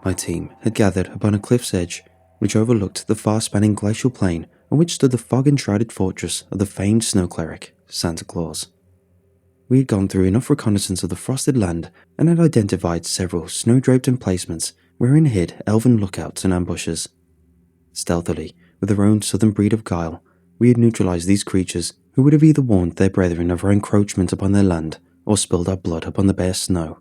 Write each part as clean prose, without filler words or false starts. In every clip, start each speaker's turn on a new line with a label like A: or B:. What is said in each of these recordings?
A: My team had gathered upon a cliff's edge, which overlooked the far-spanning glacial plain on which stood the fog-enshrouded fortress of the famed snow cleric, Santa Claus. We had gone through enough reconnaissance of the frosted land and had identified several snow-draped emplacements wherein hid elven lookouts and ambushes. Stealthily, with their own southern breed of guile, we had neutralized these creatures who would have either warned their brethren of our encroachment upon their land or spilled our blood upon the bare snow.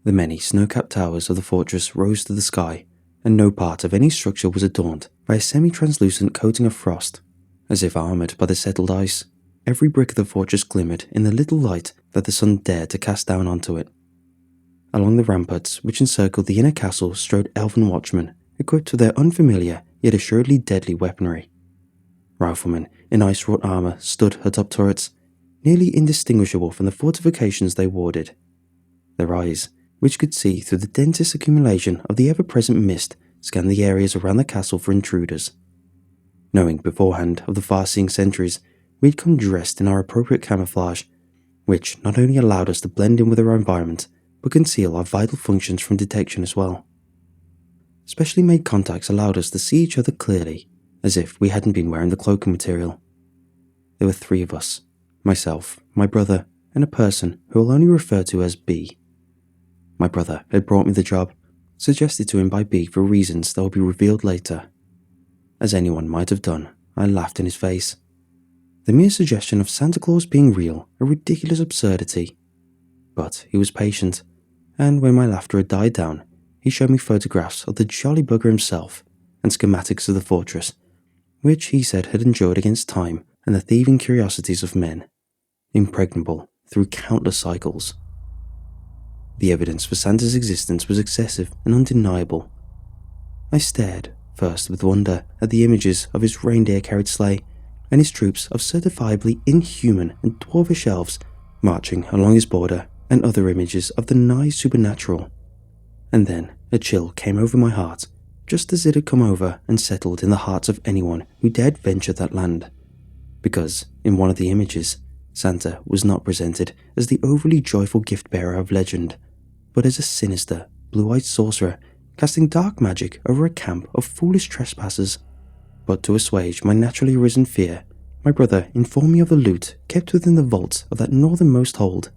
A: The many snow-capped towers of the fortress rose to the sky, and no part of any structure was adorned by a semi-translucent coating of frost. As if armoured by the settled ice, every brick of the fortress glimmered in the little light that the sun dared to cast down onto it. Along the ramparts which encircled the inner castle strode elven watchmen, equipped with their unfamiliar yet assuredly deadly weaponry. Riflemen in ice-wrought armour stood atop turrets, nearly indistinguishable from the fortifications they warded. Their eyes, which could see through the densest accumulation of the ever-present mist, scanned the areas around the castle for intruders. Knowing beforehand of the far-seeing sentries, we had come dressed in our appropriate camouflage, which not only allowed us to blend in with our environment, but conceal our vital functions from detection as well. Specially made contacts allowed us to see each other clearly, as if we hadn't been wearing the cloaking material. There were 3 of us, myself, my brother, and a person who I'll only refer to as B. My brother had brought me the job, suggested to him by B for reasons that will be revealed later. As anyone might have done, I laughed in his face. The mere suggestion of Santa Claus being real, a ridiculous absurdity. But he was patient, and when my laughter had died down, he showed me photographs of the jolly bugger himself and schematics of the fortress, which he said had endured against time and the thieving curiosities of men, impregnable through countless cycles. The evidence for Santa's existence was excessive and undeniable. I stared, first with wonder, at the images of his reindeer-carried sleigh and his troops of certifiably inhuman and dwarvish elves marching along his border, and other images of the nigh supernatural. And then a chill came over my heart, just as it had come over and settled in the hearts of anyone who dared venture that land. Because, in one of the images, Santa was not presented as the overly joyful gift-bearer of legend, but as a sinister, blue-eyed sorcerer casting dark magic over a camp of foolish trespassers. But to assuage my naturally arisen fear, my brother informed me of the loot kept within the vaults of that northernmost hold.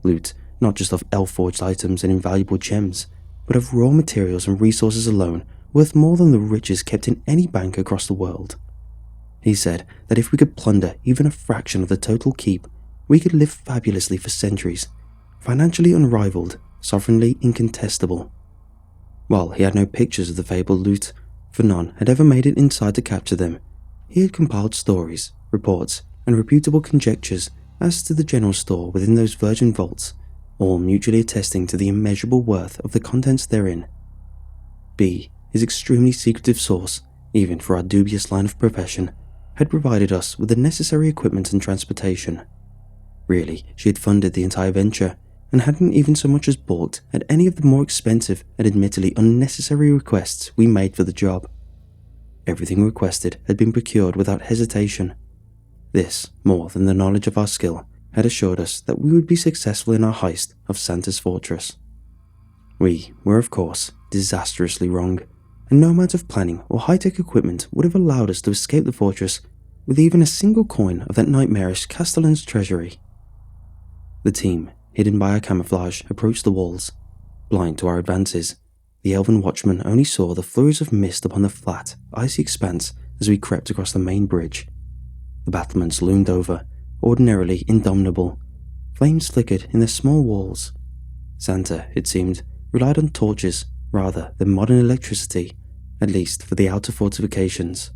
A: Loot not just of elf-forged items and invaluable gems, but of raw materials and resources alone worth more than the riches kept in any bank across the world. He said that if we could plunder even a fraction of the total keep, we could live fabulously for centuries, financially unrivaled, sovereignly incontestable. While he had no pictures of the fabled loot, for none had ever made it inside to capture them, he had compiled stories, reports, and reputable conjectures as to the general store within those virgin vaults, all mutually attesting to the immeasurable worth of the contents therein. B, his extremely secretive source, even for our dubious line of profession, had provided us with the necessary equipment and transportation. Really, she had funded the entire venture, and hadn't even so much as balked at any of the more expensive and admittedly unnecessary requests we made for the job. Everything requested had been procured without hesitation. This, more than the knowledge of our skill, had assured us that we would be successful in our heist of Santa's fortress. We were, of course, disastrously wrong, and no amount of planning or high-tech equipment would have allowed us to escape the fortress with even a single coin of that nightmarish castellan's treasury. The team, hidden by our camouflage, approached the walls. Blind to our advances, the elven watchman only saw the flurries of mist upon the flat, icy expanse as we crept across the main bridge. The battlements loomed over, ordinarily indomitable. Flames flickered in their small walls. Santa, it seemed, relied on torches rather than modern electricity, at least for the outer fortifications.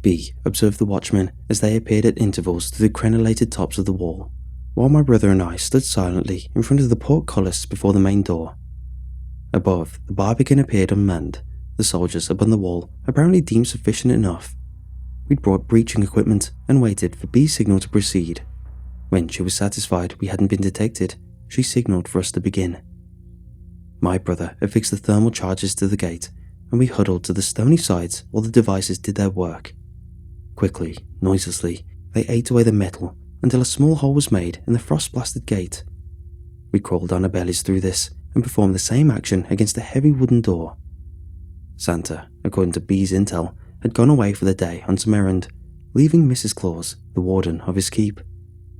A: B observed the watchmen as they appeared at intervals through the crenellated tops of the wall, while my brother and I stood silently in front of the portcullis before the main door. Above, the barbican appeared unmanned, the soldiers upon the wall apparently deemed sufficient enough. We'd brought breaching equipment and waited for B's signal to proceed. When she was satisfied we hadn't been detected, she signaled for us to begin. My brother affixed the thermal charges to the gate, and we huddled to the stony sides while the devices did their work. Quickly, noiselessly, they ate away the metal until a small hole was made in the frost-blasted gate. We crawled on our bellies through this and performed the same action against a heavy wooden door. Santa, according to B's intel, had gone away for the day on some errand, leaving Mrs. Claus, the warden of his keep,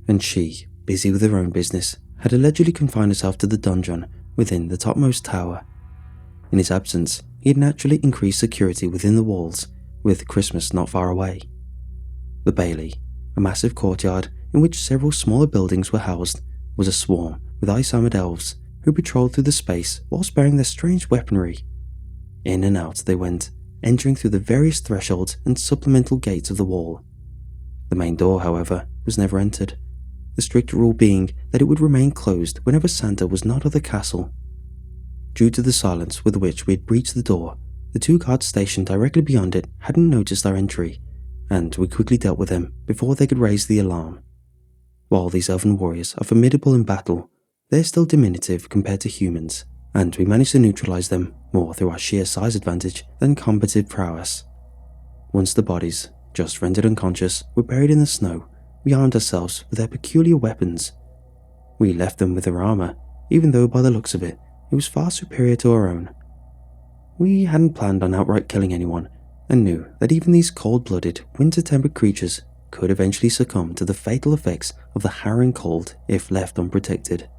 A: and she, busy with her own business, had allegedly confined herself to the donjon within the topmost tower. In his absence, he had naturally increased security within the walls, with Christmas not far away. The Bailey, a massive courtyard in which several smaller buildings were housed, was a swarm with ice-armored elves who patrolled through the space whilst bearing their strange weaponry. In and out they went, entering through the various thresholds and supplemental gates of the wall. The main door, however, was never entered, the strict rule being that it would remain closed whenever Santa was not at the castle. Due to the silence with which we had breached the door, the two guards stationed directly beyond it hadn't noticed our entry, and we quickly dealt with them before they could raise the alarm. While these elven warriors are formidable in battle, they're still diminutive compared to humans, and we managed to neutralize them more through our sheer size advantage than combative prowess. Once the bodies, just rendered unconscious, were buried in the snow, we armed ourselves with their peculiar weapons. We left them with their armor, even though by the looks of it, it was far superior to our own. We hadn't planned on outright killing anyone, and knew that even these cold-blooded, winter-tempered creatures could eventually succumb to the fatal effects of the harrowing cold if left unprotected.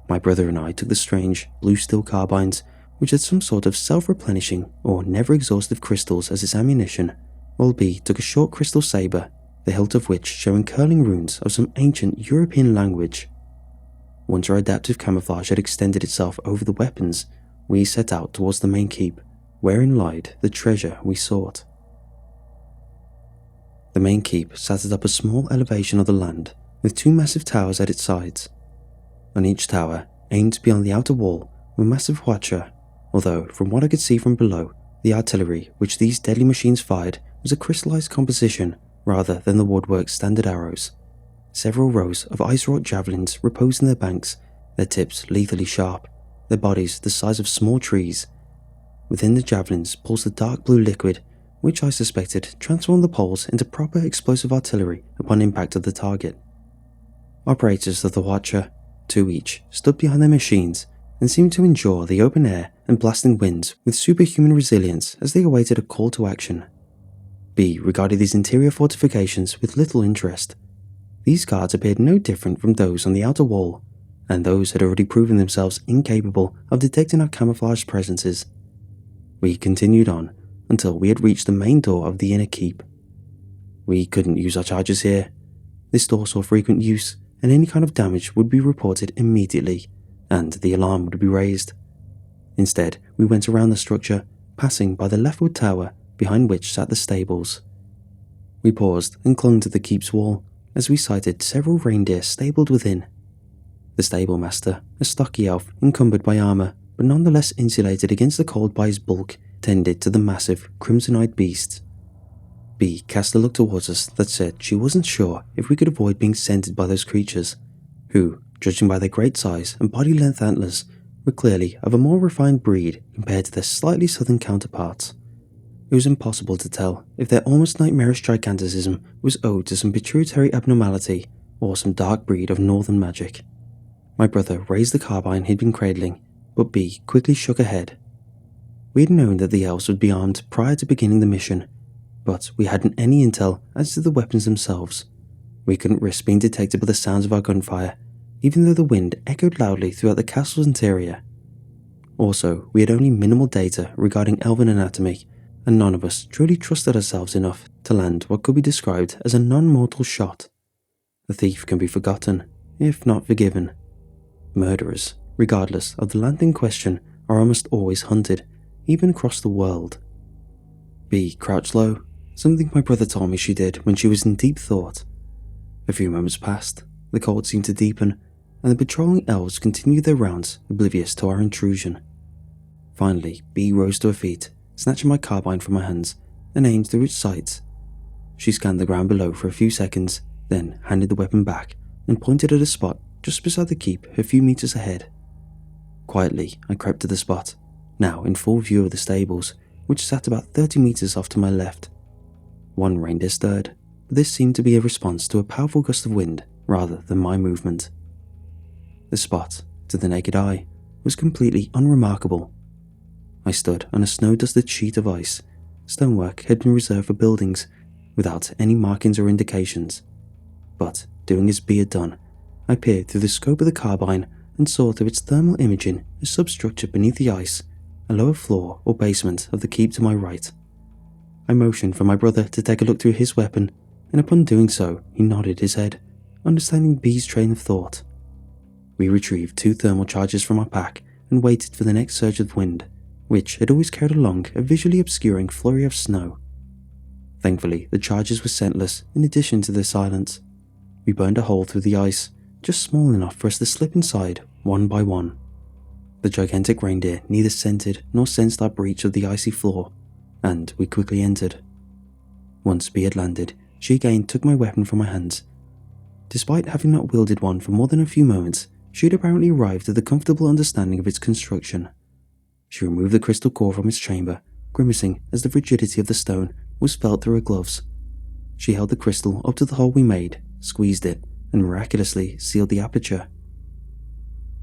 A: My brother and I took the strange, blue steel carbines, which had some sort of self-replenishing or never-exhaustive crystals as its ammunition, while B took a short crystal saber, the hilt of which showing curling runes of some ancient European language. Once our adaptive camouflage had extended itself over the weapons, we set out towards the main keep, wherein lied the treasure we sought. The main keep sat atop a small elevation of the land, with two massive towers at its sides. On each tower, aimed beyond the outer wall, were massive hwacha, although from what I could see from below, the artillery which these deadly machines fired was a crystallized composition rather than the woodwork's standard arrows. Several rows of ice-wrought javelins reposed in their banks, their tips lethally sharp, their bodies the size of small trees. Within the javelins pulsed a dark blue liquid, which I suspected transformed the poles into proper explosive artillery upon impact of the target. Operators of the hwacha, two each, stood behind their machines and seemed to endure the open air and blasting winds with superhuman resilience as they awaited a call to action. B regarded these interior fortifications with little interest. These guards appeared no different from those on the outer wall, and those had already proven themselves incapable of detecting our camouflaged presences. We continued on until we had reached the main door of the inner keep. We couldn't use our charges here. This door saw frequent use, and any kind of damage would be reported immediately, and the alarm would be raised. Instead, we went around the structure, passing by the leftward tower behind which sat the stables. We paused and clung to the keep's wall as we sighted several reindeer stabled within. The stable master, a stocky elf encumbered by armor, but nonetheless insulated against the cold by his bulk, tended to the massive, crimson-eyed beasts. B cast a look towards us that said she wasn't sure if we could avoid being scented by those creatures, who, judging by their great size and body-length antlers, were clearly of a more refined breed compared to their slightly southern counterparts. It was impossible to tell if their almost nightmarish giganticism was owed to some pituitary abnormality or some dark breed of northern magic. My brother raised the carbine he'd been cradling, but B quickly shook her head. We had known that the elves would be armed prior to beginning the mission, but we hadn't any intel as to the weapons themselves. We couldn't risk being detected by the sounds of our gunfire, even though the wind echoed loudly throughout the castle's interior. Also, we had only minimal data regarding elven anatomy, and none of us truly trusted ourselves enough to land what could be described as a non-mortal shot. A thief can be forgotten, if not forgiven. Murderers, regardless of the land in question, are almost always hunted, even across the world. B crouched low, something my brother told me she did when she was in deep thought. A few moments passed, the cold seemed to deepen, and the patrolling elves continued their rounds, oblivious to our intrusion. Finally, B rose to her feet, snatching my carbine from my hands, and aimed through its sights. She scanned the ground below for a few seconds, then handed the weapon back and pointed at a spot just beside the keep a few meters ahead. Quietly, I crept to the spot, now in full view of the stables, which sat about 30 meters off to my left. One reindeer stirred, but this seemed to be a response to a powerful gust of wind rather than my movement. The spot, to the naked eye, was completely unremarkable. I stood on a snow-dusted sheet of ice. Stonework had been reserved for buildings, without any markings or indications. But, doing as be had done, I peered through the scope of the carbine and saw through its thermal imaging a substructure beneath the ice, a lower floor or basement of the keep to my right. I motioned for my brother to take a look through his weapon, and upon doing so, he nodded his head, understanding B's train of thought. We retrieved 2 thermal charges from our pack and waited for the next surge of wind, which had always carried along a visually obscuring flurry of snow. Thankfully, the charges were scentless in addition to their silence. We burned a hole through the ice, just small enough for us to slip inside one by one. The gigantic reindeer neither scented nor sensed our breach of the icy floor, and we quickly entered. Once B had landed, she again took my weapon from my hands. Despite having not wielded one for more than a few moments, she had apparently arrived at a comfortable understanding of its construction. She removed the crystal core from its chamber, grimacing as the rigidity of the stone was felt through her gloves. She held the crystal up to the hole we made, squeezed it, and miraculously sealed the aperture.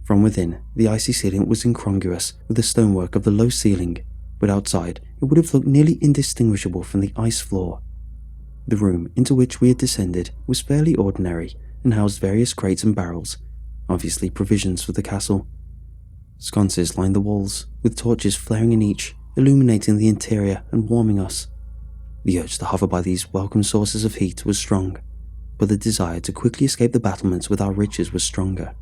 A: From within, the icy ceiling was incongruous with the stonework of the low ceiling, but outside it would have looked nearly indistinguishable from the ice floor. The room into which we had descended was fairly ordinary and housed various crates and barrels, obviously provisions for the castle. Sconces lined the walls, with torches flaring in each, illuminating the interior and warming us. The urge to hover by these welcome sources of heat was strong, but the desire to quickly escape the battlements with our riches was stronger.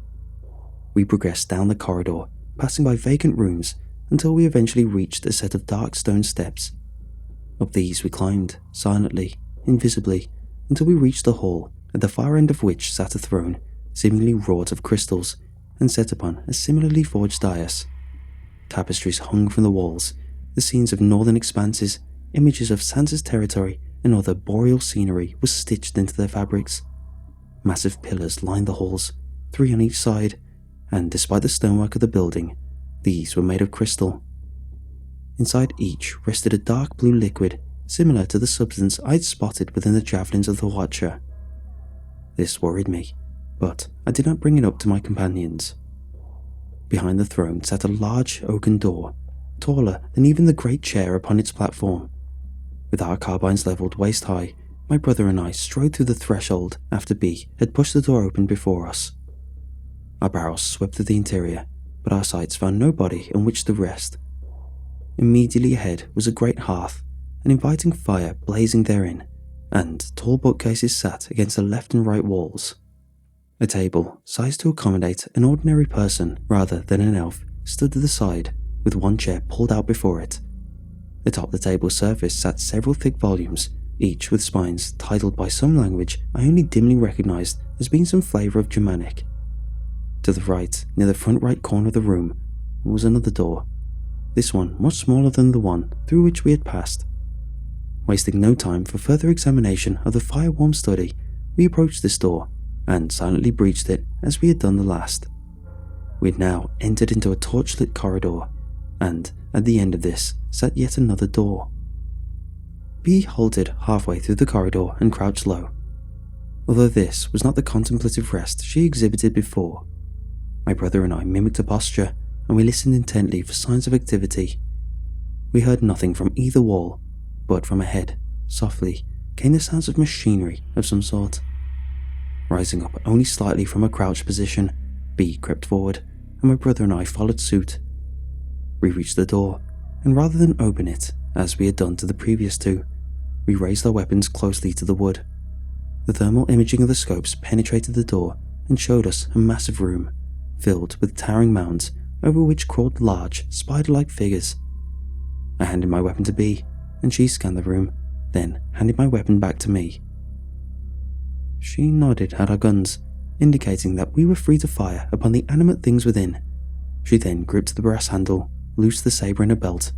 A: We progressed down the corridor, passing by vacant rooms until we eventually reached a set of dark stone steps. Up these we climbed, silently, invisibly, until we reached a hall, at the far end of which sat a throne, seemingly wrought of crystals, and set upon a similarly forged dais. Tapestries hung from the walls, the scenes of northern expanses, images of Santa's territory, and other boreal scenery was stitched into their fabrics. Massive pillars lined the halls, 3 on each side, and despite the stonework of the building, these were made of crystal. Inside each rested a dark blue liquid, similar to the substance I'd spotted within the javelins of the Watcher. This worried me, but I did not bring it up to my companions. Behind the throne sat a large oaken door, taller than even the great chair upon its platform. With our carbines levelled waist high, my brother and I strode through the threshold after B had pushed the door open before us. Our barrels swept through the interior, but our sights found nobody on which to rest. Immediately ahead was a great hearth, an inviting fire blazing therein, and tall bookcases sat against the left and right walls. A table, sized to accommodate an ordinary person rather than an elf, stood to the side, with one chair pulled out before it. Atop the table's surface sat several thick volumes, each with spines titled by some language I only dimly recognized as being some flavour of Germanic. To the right, near the front right corner of the room, was another door, this one much smaller than the one through which we had passed. Wasting no time for further examination of the fire-warm study, we approached this door and silently breached it as we had done the last. We had now entered into a torchlit corridor, and at the end of this sat yet another door. B halted halfway through the corridor and crouched low. Although this was not the contemplative rest she exhibited before, my brother and I mimicked her posture, and we listened intently for signs of activity. We heard nothing from either wall, but from ahead, softly, came the sounds of machinery of some sort. Rising up only slightly from a crouched position, B crept forward, and my brother and I followed suit. We reached the door, and rather than open it, as we had done to the previous 2, we raised our weapons closely to the wood. The thermal imaging of the scopes penetrated the door and showed us a massive room, filled with towering mounds over which crawled large, spider-like figures. I handed my weapon to B, and she scanned the room, then handed my weapon back to me. She nodded at our guns, indicating that we were free to fire upon the animate things within. She then gripped the brass handle, loosed the saber in her belt,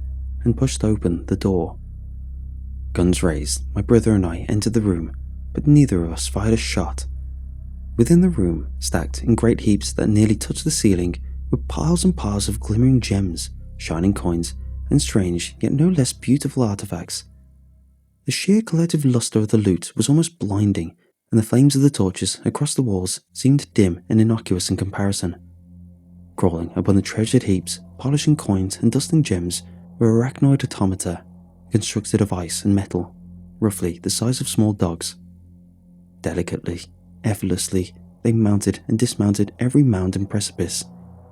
A: and pushed open the door. Guns raised, my brother and I entered the room, but neither of us fired a shot. Within the room, stacked in great heaps that nearly touched the ceiling, were piles and piles of glimmering gems, shining coins, and strange yet no less beautiful artifacts. The sheer collective luster of the loot was almost blinding, and the flames of the torches across the walls seemed dim and innocuous in comparison. Crawling upon the treasured heaps, polishing coins and dusting gems were arachnoid automata, constructed of ice and metal, roughly the size of small dogs. Delicately, effortlessly, they mounted and dismounted every mound and precipice,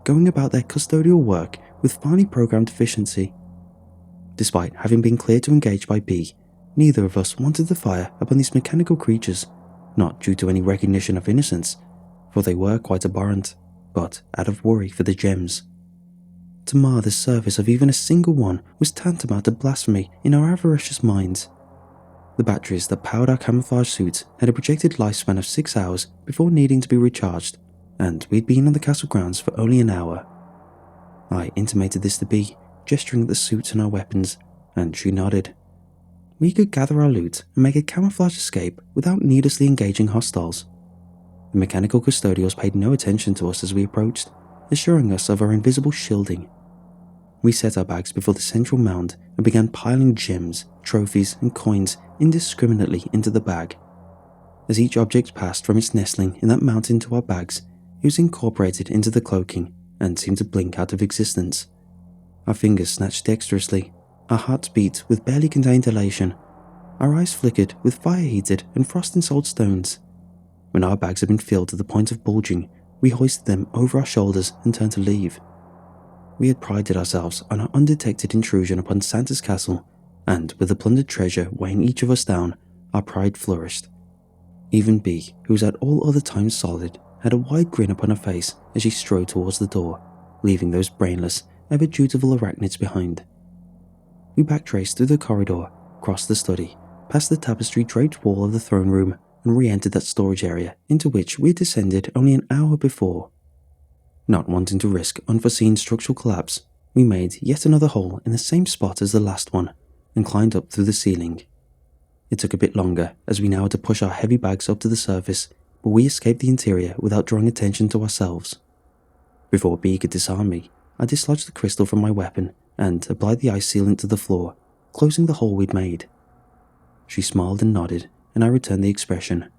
A: going about their custodial work with finely programmed efficiency. Despite having been cleared to engage by B, neither of us wanted to fire upon these mechanical creatures, not due to any recognition of innocence, for they were quite abhorrent, but out of worry for the gems. To mar the surface of even a single one was tantamount to blasphemy in our avaricious minds. The batteries that powered our camouflage suits had a projected lifespan of 6 hours before needing to be recharged, and we'd been on the castle grounds for only an hour. I intimated this to B, gesturing at the suits and our weapons, and she nodded. We could gather our loot and make a camouflage escape without needlessly engaging hostiles. The mechanical custodials paid no attention to us as we approached, assuring us of our invisible shielding. We set our bags before the central mound and began piling gems, trophies, and coins indiscriminately into the bag. As each object passed from its nestling in that mountain to our bags, it was incorporated into the cloaking and seemed to blink out of existence. Our fingers snatched dexterously, our hearts beat with barely contained elation, our eyes flickered with fire-heated and frost-ensouled stones. When our bags had been filled to the point of bulging, we hoisted them over our shoulders and turned to leave. We had prided ourselves on our undetected intrusion upon Santa's castle, and with the plundered treasure weighing each of us down, our pride flourished. Even B, who was at all other times solid, had a wide grin upon her face as she strode towards the door, leaving those brainless, ever dutiful arachnids behind. We backtraced through the corridor, crossed the study, past the tapestry draped wall of the throne room, and re-entered that storage area into which we had descended only an hour before. Not wanting to risk unforeseen structural collapse, we made yet another hole in the same spot as the last one, and climbed up through the ceiling. It took a bit longer, as we now had to push our heavy bags up to the surface, but we escaped the interior without drawing attention to ourselves. Before B could disarm me, I dislodged the crystal from my weapon and applied the ice sealant to the floor, closing the hole we'd made. She smiled and nodded, and I returned the expression.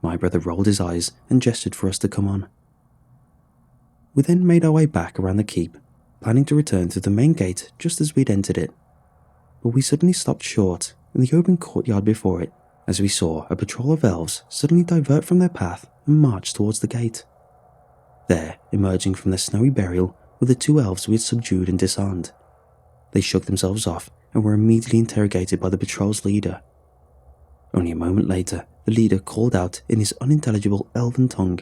A: My brother rolled his eyes and gestured for us to come on. We then made our way back around the keep, planning to return through the main gate just as we'd entered it. But we suddenly stopped short in the open courtyard before it, as we saw a patrol of elves suddenly divert from their path and march towards the gate. There, emerging from their snowy burial, were the 2 elves we had subdued and disarmed. They shook themselves off and were immediately interrogated by the patrol's leader. Only a moment later, the leader called out in his unintelligible elven tongue,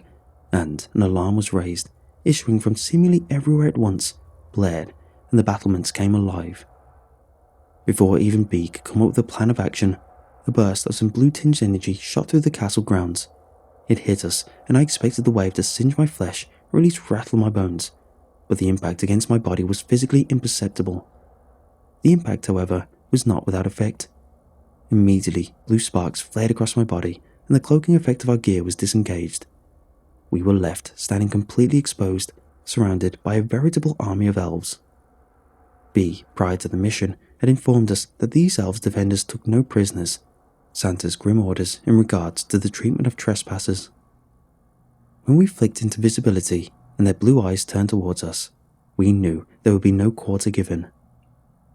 A: and an alarm was raised, issuing from seemingly everywhere at once, blared, and the battlements came alive. Before even B could come up with a plan of action, a burst of some blue-tinged energy shot through the castle grounds. It hit us, and I expected the wave to singe my flesh or at least rattle my bones, but the impact against my body was physically imperceptible. The impact, however, was not without effect. Immediately, blue sparks flared across my body, and the cloaking effect of our gear was disengaged. We were left standing completely exposed, surrounded by a veritable army of elves. B, prior to the mission, had informed us that these elves defenders took no prisoners, Santa's grim orders in regards to the treatment of trespassers. When we flicked into visibility and their blue eyes turned towards us, we knew there would be no quarter given.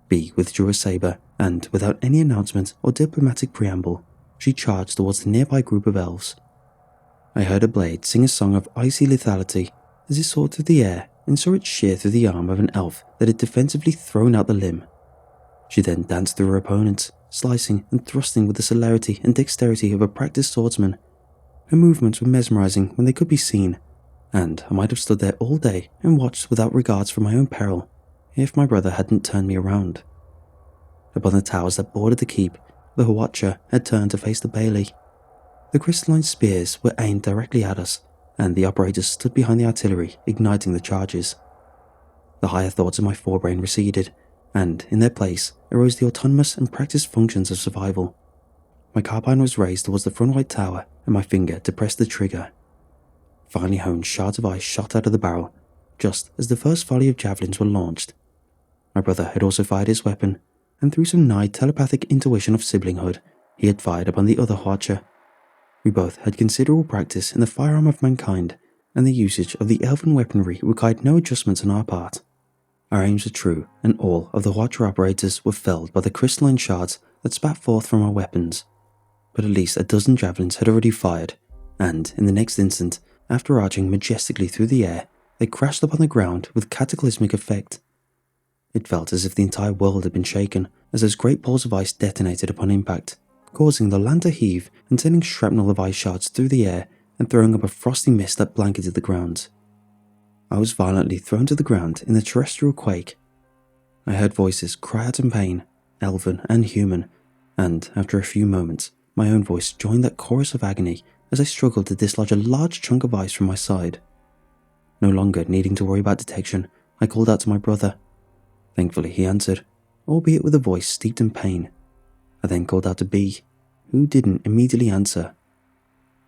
A: B withdrew a saber, and without any announcement or diplomatic preamble, she charged towards the nearby group of elves. I heard a blade sing a song of icy lethality as it soared through the air and saw it shear through the arm of an elf that had defensively thrown out the limb. She then danced through her opponents, slicing and thrusting with the celerity and dexterity of a practiced swordsman. Her movements were mesmerizing when they could be seen, and I might have stood there all day and watched without regards for my own peril, if my brother hadn't turned me around. Upon the towers that bordered the keep, the watcher had turned to face the bailey. The crystalline spears were aimed directly at us, and the operators stood behind the artillery, igniting the charges. The higher thoughts of my forebrain receded, and in their place arose the autonomous and practiced functions of survival. My carbine was raised towards the front right tower, and my finger depressed the trigger. Finely honed shards of ice shot out of the barrel, just as the first volley of javelins were launched. My brother had also fired his weapon, and through some nigh telepathic intuition of siblinghood, he had fired upon the other watcher. We both had considerable practice in the firearm of mankind, and the usage of the elven weaponry required no adjustments on our part. Our aims were true, and all of the Watcher operators were felled by the crystalline shards that spat forth from our weapons. But at least a dozen javelins had already fired, and in the next instant, after arching majestically through the air, they crashed upon the ground with cataclysmic effect. It felt as if the entire world had been shaken as those great balls of ice detonated upon impact, causing the land to heave and sending shrapnel of ice shards through the air and throwing up a frosty mist that blanketed the ground. I was violently thrown to the ground in the terrestrial quake. I heard voices cry out in pain, elven and human, and after a few moments, my own voice joined that chorus of agony as I struggled to dislodge a large chunk of ice from my side. No longer needing to worry about detection, I called out to my brother. Thankfully he answered, albeit with a voice steeped in pain. I then called out to B, who didn't immediately answer.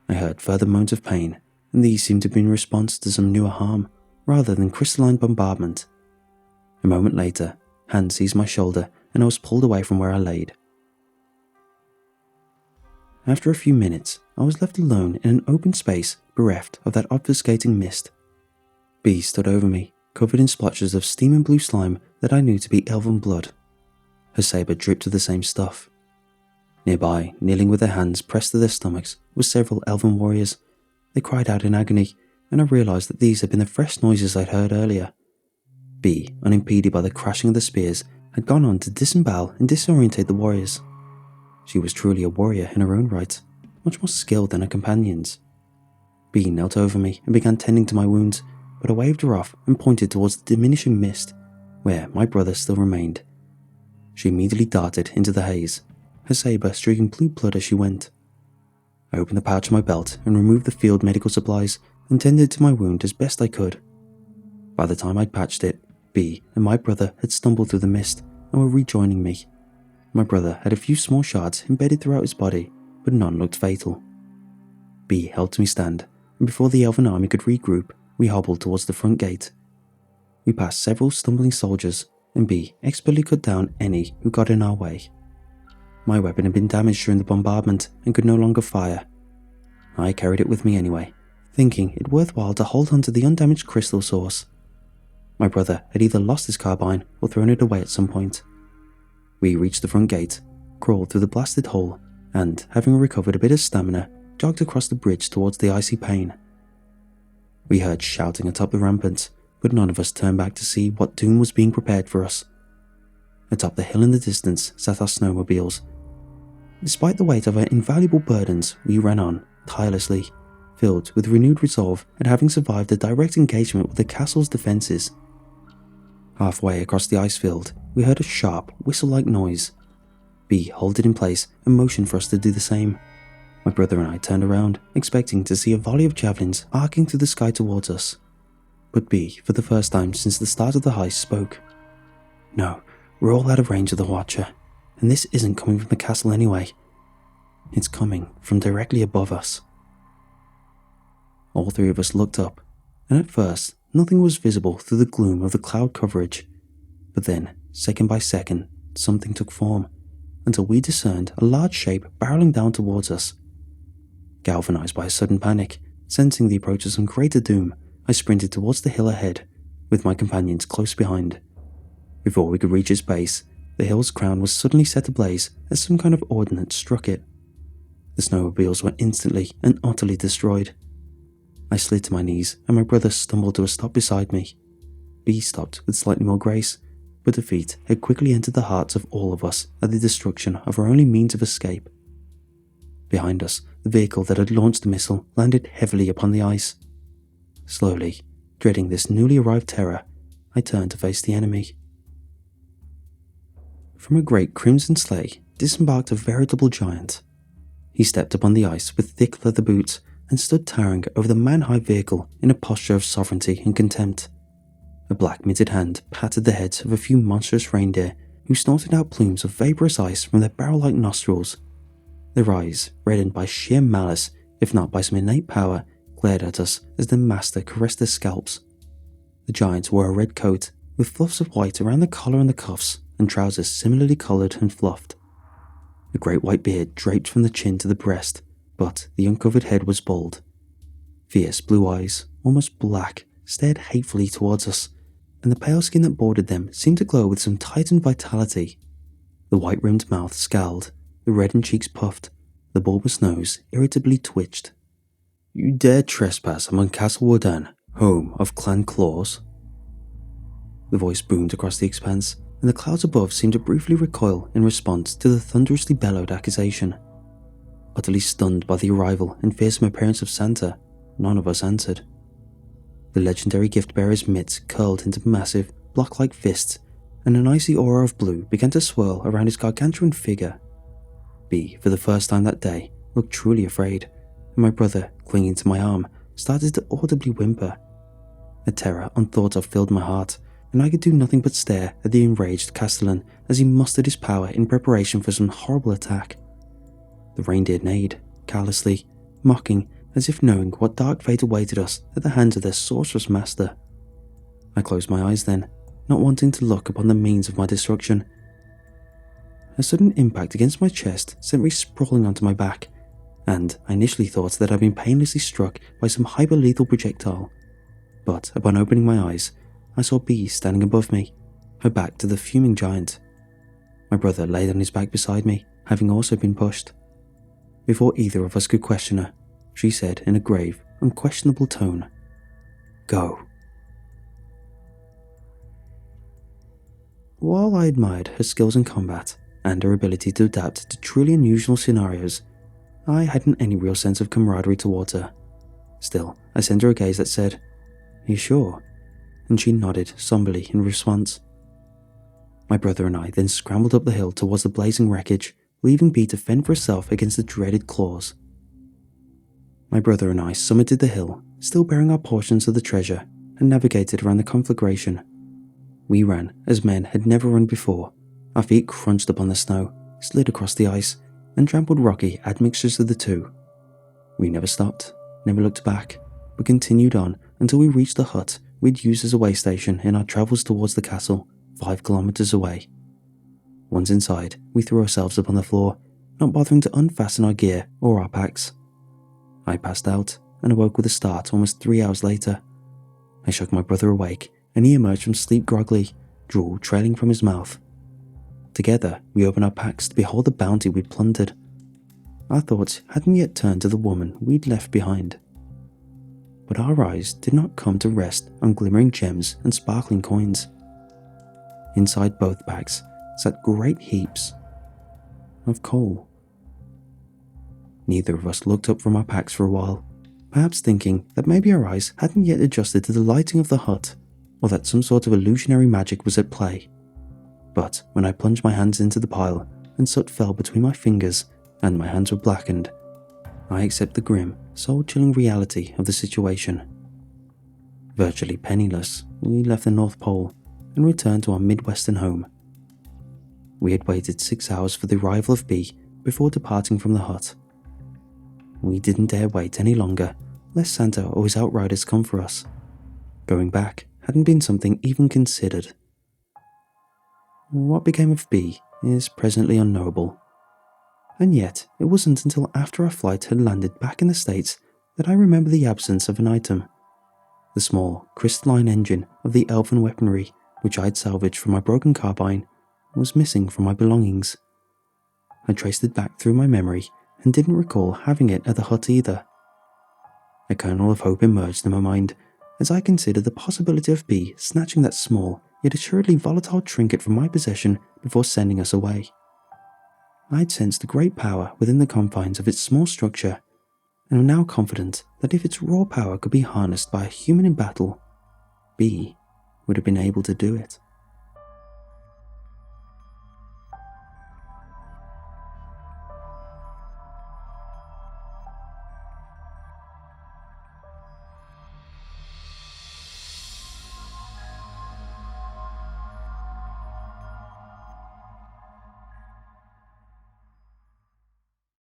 A: I heard further moans of pain, and these seemed to be in response to some newer harm, rather than crystalline bombardment. A moment later, hand seized my shoulder and I was pulled away from where I laid. After a few minutes, I was left alone in an open space bereft of that obfuscating mist. B stood over me, covered in splotches of steaming blue slime that I knew to be elven blood. Her sabre dripped with the same stuff. Nearby, kneeling with their hands pressed to their stomachs, were several elven warriors. They cried out in agony, and I realised that these had been the fresh noises I'd heard earlier. B, unimpeded by the crashing of the spears, had gone on to disembowel and disorientate the warriors. She was truly a warrior in her own right, much more skilled than her companions. B knelt over me and began tending to my wounds, but I waved her off and pointed towards the diminishing mist, where my brother still remained. She immediately darted into the haze, her sabre streaking blue blood as she went. I opened the pouch of my belt and removed the field medical supplies and tended to my wound as best I could. By the time I'd patched it, B and my brother had stumbled through the mist and were rejoining me. My brother had a few small shards embedded throughout his body, but none looked fatal. B helped me stand, and before the elven army could regroup, we hobbled towards the front gate. We passed several stumbling soldiers, and B expertly cut down any who got in our way. My weapon had been damaged during the bombardment and could no longer fire. I carried it with me anyway, thinking it worthwhile to hold on to the undamaged crystal source. My brother had either lost his carbine or thrown it away at some point. We reached the front gate, crawled through the blasted hole, and, having recovered a bit of stamina, jogged across the bridge towards the icy pane. We heard shouting atop the rampart, but none of us turned back to see what doom was being prepared for us. Atop the hill in the distance sat our snowmobiles. Despite the weight of our invaluable burdens, we ran on, tirelessly, filled with renewed resolve at having survived a direct engagement with the castle's defences. Halfway across the ice field, we heard a sharp, whistle-like noise. B halted in place and motioned for us to do the same. My brother and I turned around, expecting to see a volley of javelins arcing through the sky towards us. But B, for the first time since the start of the heist, spoke. "No, we're all out of range of the Watcher, and this isn't coming from the castle anyway. It's coming from directly above us." All three of us looked up, and at first, nothing was visible through the gloom of the cloud coverage. But then, second by second, something took form, until we discerned a large shape barreling down towards us. Galvanized by a sudden panic, sensing the approach of some greater doom, I sprinted towards the hill ahead, with my companions close behind. Before we could reach its base, the hill's crown was suddenly set ablaze as some kind of ordnance struck it. The snowmobiles were instantly and utterly destroyed. I slid to my knees, and my brother stumbled to a stop beside me. B stopped with slightly more grace, but defeat had quickly entered the hearts of all of us at the destruction of our only means of escape. Behind us, the vehicle that had launched the missile landed heavily upon the ice. Slowly, dreading this newly arrived terror, I turned to face the enemy. From a great crimson sleigh disembarked a veritable giant. He stepped upon the ice with thick leather boots and stood towering over the man-high vehicle in a posture of sovereignty and contempt. A black-mitted hand patted the heads of a few monstrous reindeer who snorted out plumes of vaporous ice from their barrel-like nostrils. Their eyes, reddened by sheer malice, if not by some innate power, glared at us as their master caressed their scalps. The giant wore a red coat, with fluffs of white around the collar and the cuffs, and trousers similarly coloured and fluffed. A great white beard draped from the chin to the breast, but the uncovered head was bald. Fierce blue eyes, almost black, stared hatefully towards us, and the pale skin that bordered them seemed to glow with some tightened vitality. The white-rimmed mouth scowled, the reddened cheeks puffed, the bulbous nose irritably twitched. "You dare trespass among Castle Warden, home of Clan Claus?" The voice boomed across the expanse, and the clouds above seemed to briefly recoil in response to the thunderously bellowed accusation. Utterly stunned by the arrival and fearsome appearance of Santa, none of us answered. The legendary gift-bearer's mitts curled into massive, block-like fists, and an icy aura of blue began to swirl around his gargantuan figure. B, for the first time that day, looked truly afraid, and my brother, clinging to my arm, started to audibly whimper. A terror unthought of filled my heart, and I could do nothing but stare at the enraged castellan as he mustered his power in preparation for some horrible attack. The reindeer neighed, callously, mocking, as if knowing what dark fate awaited us at the hands of their sorceress master. I closed my eyes then, not wanting to look upon the means of my destruction. A sudden impact against my chest sent me sprawling onto my back, and I initially thought that I'd been painlessly struck by some hyper-lethal projectile. But upon opening my eyes, I saw Bee standing above me, her back to the fuming giant. My brother laid on his back beside me, having also been pushed. Before either of us could question her, she said in a grave, unquestionable tone, "Go." While I admired her skills in combat and her ability to adapt to truly unusual scenarios, I hadn't any real sense of camaraderie towards her. Still, I sent her a gaze that said, "Are you sure?" and she nodded somberly in response. My brother and I then scrambled up the hill towards the blazing wreckage, leaving Bee to fend for herself against the dreaded Claus. My brother and I summited the hill, still bearing our portions of the treasure, and navigated around the conflagration. We ran as men had never run before. Our feet crunched upon the snow, slid across the ice, and trampled rocky admixtures of the two. We never stopped, never looked back, but continued on until we reached the hut we'd used as a way station in our travels towards the castle, 5 kilometers away. Once inside, we threw ourselves upon the floor, not bothering to unfasten our gear or our packs. I passed out and awoke with a start almost 3 hours later. I shook my brother awake, and he emerged from sleep groggily, drool trailing from his mouth. Together, we opened our packs to behold the bounty we'd plundered. Our thoughts hadn't yet turned to the woman we'd left behind. But our eyes did not come to rest on glimmering gems and sparkling coins. Inside both packs sat great heaps of coal. Neither of us looked up from our packs for a while, perhaps thinking that maybe our eyes hadn't yet adjusted to the lighting of the hut, or that some sort of illusionary magic was at play. But when I plunged my hands into the pile and soot fell between my fingers and my hands were blackened, I accept the grim, soul-chilling reality of the situation. Virtually penniless, we left the North Pole and returned to our Midwestern home. We had waited 6 hours for the arrival of Bee before departing from the hut. We didn't dare wait any longer, lest Santa or his outriders come for us. Going back hadn't been something even considered. What became of Bee is presently unknowable. And yet, it wasn't until after our flight had landed back in the States that I remember the absence of an item. The small, crystalline engine of the elven weaponry, which I had salvaged from my broken carbine, was missing from my belongings. I traced it back through my memory and didn't recall having it at the hut either. A kernel of hope emerged in my mind as I considered the possibility of Bee snatching that small yet assuredly volatile trinket from my possession before sending us away. I'd sensed great power within the confines of its small structure, and am now confident that if its raw power could be harnessed by a human in battle, Bee would have been able to do it.